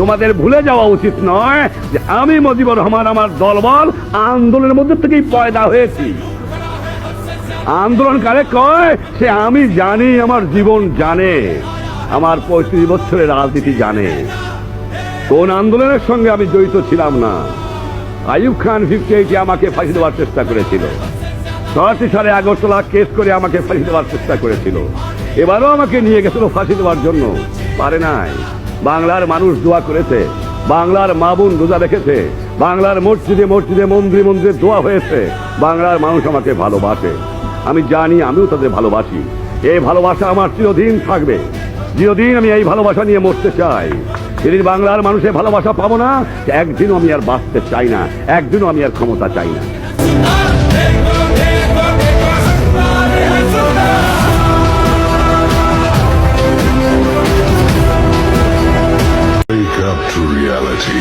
তোমাদের ভুলে যাওয়া উচিত নয় যে আমি মুজিবুর রহমান আমার দলবল আন্দোলনের মধ্যে থেকেই পয়দা হয়েছি। আন্দোলন কারে কয় সে আমি জানি, আমার জীবন জানে, আমার 35 বছরের রাজনীতি জানে। কোন আন্দোলনের সঙ্গে আমি জড়িত ছিলাম না। আইয়ুব খান 58 আমাকে ফাঁসি দেওয়ার চেষ্টা করেছিল, 86 সালে আগরতলা কেস করে আমাকে ফাঁসি দেওয়ার চেষ্টা করেছিল, এবারও আমাকে নিয়ে গেছিল ফাঁসি দেওয়ার জন্য, পারে নাই। বাংলার মানুষ দোয়া করেছে, বাংলার মা বোন রোজা রেখেছে, বাংলার মসজিদে মসজিদে মন্দিরে মন্দিরে দোয়া হয়েছে, বাংলার মানুষ আমাকে ভালোবাসে। আমি জানি আমিও তাদের ভালোবাসি। এই ভালোবাসা আমার চিরদিন থাকবে, চিরদিন আমি এই ভালোবাসা নিয়ে মরতে চাই। সেদিন বাংলার মানুষের ভালোবাসা পাবো না, একদিনও আমি আর বাঁচতে চাই না, একদিনও আমি আর ক্ষমতা চাই না। Wake up to reality.